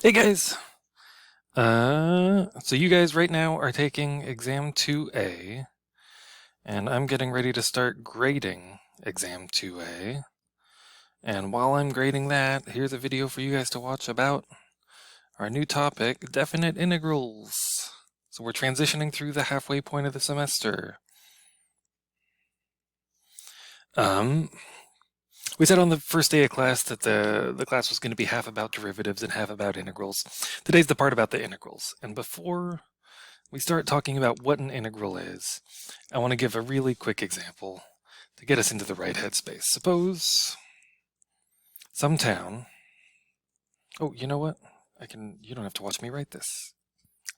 Hey guys! So you guys right now are taking exam 2A, and I'm getting ready to start grading exam 2A. And while I'm grading that, here's a video for you guys to watch about our new topic, definite integrals. So we're transitioning through the halfway point of the semester. We said on the first day of class that the class was going to be half about derivatives and half about integrals. Today's the part about the integrals. And before we start talking about what an integral is, I want to give a really quick example to get us into the right headspace. Suppose some town. Oh, you know what? You don't have to watch me write this.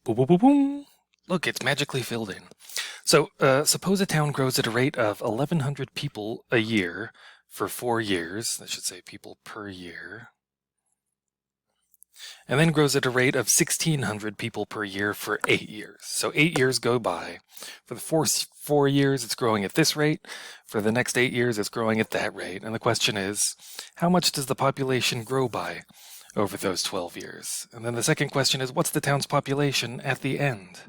Boom, boom, boom, boom. Look, it's magically filled in. So, suppose a town grows at a rate of 1,100 people a year for 4 years. That should say people per year. And then grows at a rate of 1,600 people per year for 8 years. So 8 years go by. For the first 4 years, it's growing at this rate. For the next 8 years, it's growing at that rate. And the question is, how much does the population grow by over those 12 years? And then the second question is, what's the town's population at the end?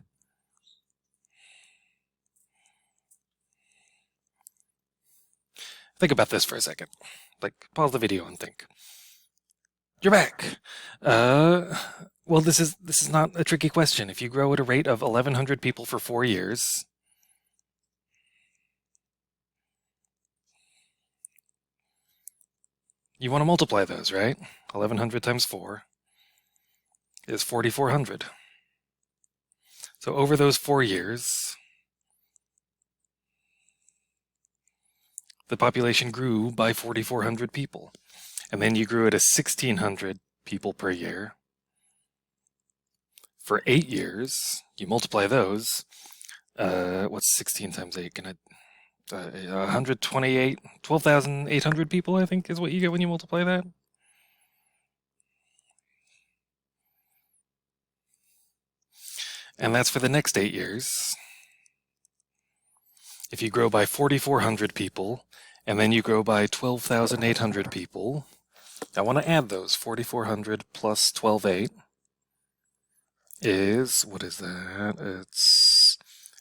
Think about this for a second. Like, pause the video and think. You're back. Well, this is not a tricky question. If you grow at a rate of 1,100 people for 4 years, you want to multiply those, right? 1,100 times 4 is 4,400. So over those 4 years, the population grew by 4,400 people. And then you grew at a 1,600 people per year. For 8 years, you multiply those. What's 16 times 8? 128, 12,800 people, I think, is what you get when you multiply that. And that's for the next 8 years. If you grow by 4,400 people, and then you grow by 12,800 people, I want to add those. 4,400 plus 12,8 is, what is that? It's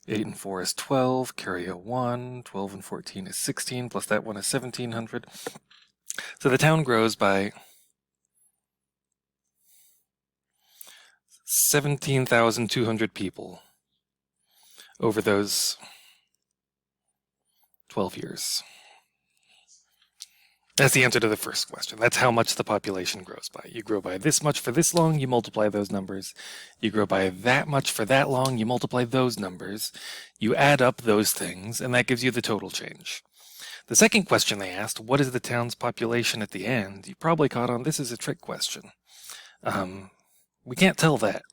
8 and 4 is 12, carry a 1, 12 and 14 is 16, plus that one is 1,700. So the town grows by 17,200 people over those 12 years. That's the answer to the first question. That's how much the population grows by. You grow by this much for this long, you multiply those numbers. You grow by that much for that long, you multiply those numbers. You add up those things, and that gives you the total change. The second question they asked, what is the town's population at the end? You probably caught on this is a trick question. We can't tell that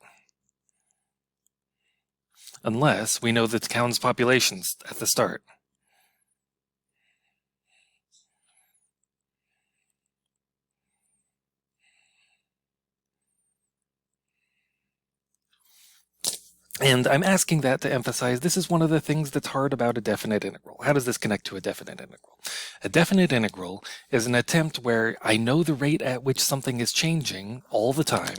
unless we know the town's populations at the start. And I'm asking that to emphasize this is one of the things that's hard about a definite integral. How does this connect to a definite integral? A definite integral is an attempt where I know the rate at which something is changing all the time.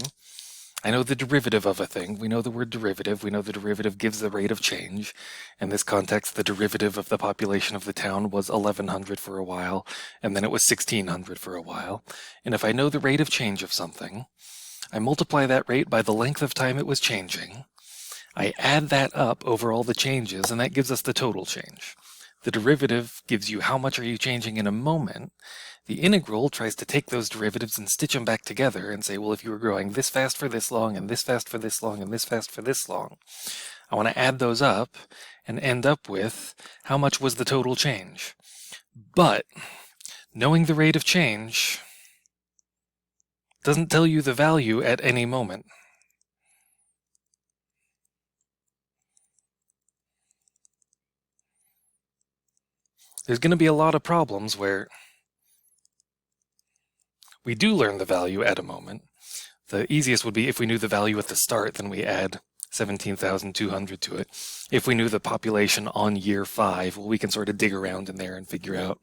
I know the derivative of a thing. We know the word derivative. We know the derivative gives the rate of change. In this context, the derivative of the population of the town was 1,100 for a while, and then it was 1,600 for a while. And if I know the rate of change of something, I multiply that rate by the length of time it was changing. I add that up over all the changes, and that gives us the total change. The derivative gives you how much are you changing in a moment. The integral tries to take those derivatives and stitch them back together and say, well, if you were growing this fast for this long, and this fast for this long, and this fast for this long, I want to add those up and end up with how much was the total change. But knowing the rate of change doesn't tell you the value at any moment. There's going to be a lot of problems where we do learn the value at a moment. The easiest would be if we knew the value at the start, then we add 17,200 to it. If we knew the population on year 5, well, we can sort of dig around in there and figure out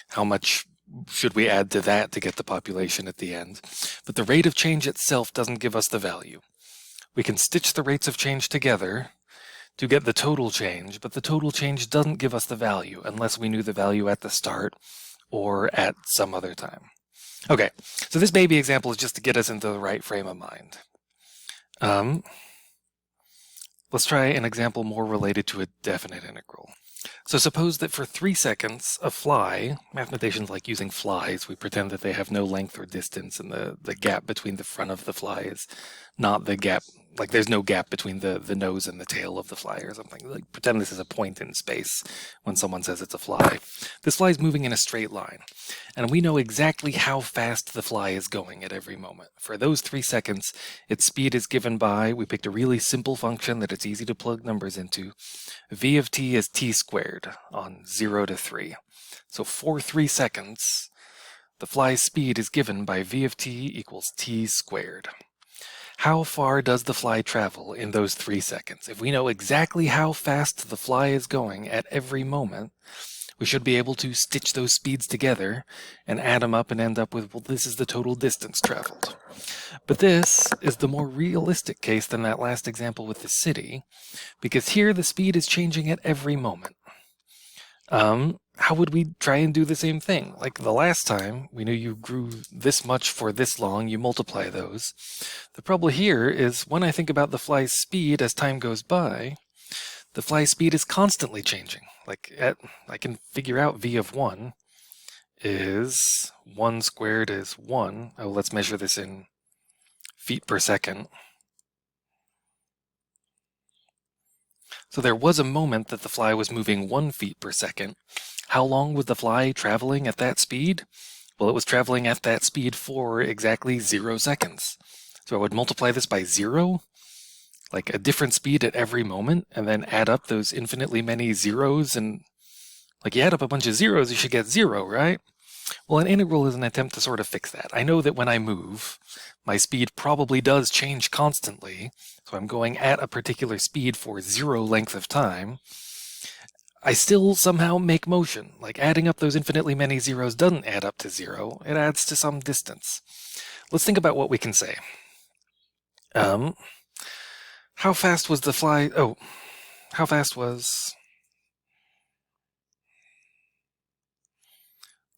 how much should we add to that to get the population at the end? But the rate of change itself doesn't give us the value. We can stitch the rates of change together to get the total change, but the total change doesn't give us the value unless we knew the value at the start or at some other time. Okay, so this baby example is just to get us into the right frame of mind. Let's try an example more related to a definite integral. So suppose that for 3 seconds, a fly, mathematicians like using flies, we pretend that they have no length or distance, and the gap between the front of the fly is not the gap, like there's no gap between the nose and the tail of the fly or something. Like pretend this is a point in space when someone says it's a fly. This fly is moving in a straight line, and we know exactly how fast the fly is going at every moment. For those 3 seconds, its speed is given by, we picked a really simple function that it's easy to plug numbers into. V of t is t squared on 0 to 3. So for 3 seconds, the fly's speed is given by v of t equals t squared. How far does the fly travel in those 3 seconds? If we know exactly how fast the fly is going at every moment, we should be able to stitch those speeds together and add them up and end up with, well, this is the total distance traveled. But this is the more realistic case than that last example with the city, because here the speed is changing at every moment. How would we try and do the same thing? Like the last time, we knew you grew this much for this long, you multiply those. The problem here is when I think about the fly's speed as time goes by, the fly's speed is constantly changing. I can figure out v of 1 is 1 squared is 1. Oh, let's measure this in feet per second. So there was a moment that the fly was moving 1 feet per second. How long was the fly traveling at that speed? Well, it was traveling at that speed for exactly 0 seconds. So I would multiply this by 0, like a different speed at every moment, and then add up those infinitely many zeros, and like you add up a bunch of zeros, you should get 0, right? Well, an integral is an attempt to sort of fix that. I know that when I move, my speed probably does change constantly, so I'm going at a particular speed for 0 length of time. I still somehow make motion. Like adding up those infinitely many zeros doesn't add up to 0, it adds to some distance. Let's think about what we can say. How fast was the fly? Oh, how fast was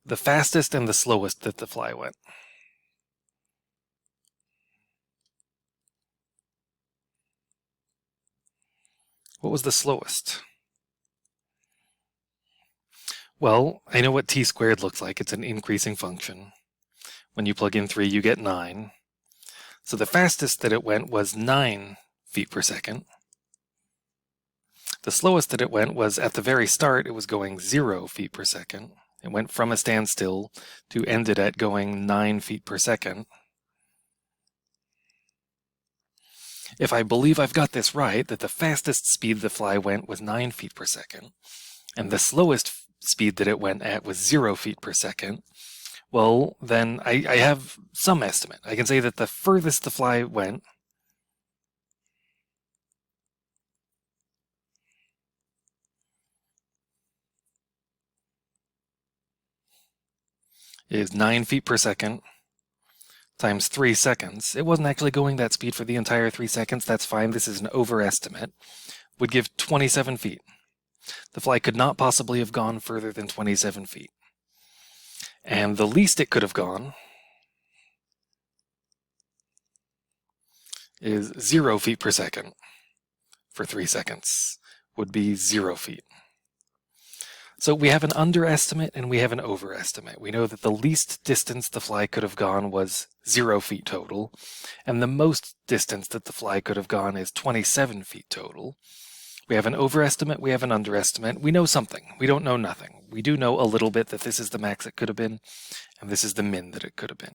the fastest and the slowest that the fly went? What was the slowest? Well, I know what t squared looks like. It's an increasing function. When you plug in 3, you get 9. So the fastest that it went was 9 feet per second. The slowest that it went was at the very start, it was going 0 feet per second. It went from a standstill to ended at going 9 feet per second. If I believe I've got this right, that the fastest speed the fly went was 9 feet per second, and the slowest speed that it went at was 0 feet per second, well, then I have some estimate. I can say that the furthest the fly went is 9 feet per second times 3 seconds. It wasn't actually going that speed for the entire 3 seconds. That's fine. This is an overestimate. Would give 27 feet. The fly could not possibly have gone further than 27 feet. And the least it could have gone is 0 feet per second for 3 seconds. Would be 0 feet. So we have an underestimate and we have an overestimate. We know that the least distance the fly could have gone was 0 feet total, and the most distance that the fly could have gone is 27 feet total. We have an overestimate, we have an underestimate. We know something. We don't know nothing. We do know a little bit that this is the max it could have been, and this is the min that it could have been.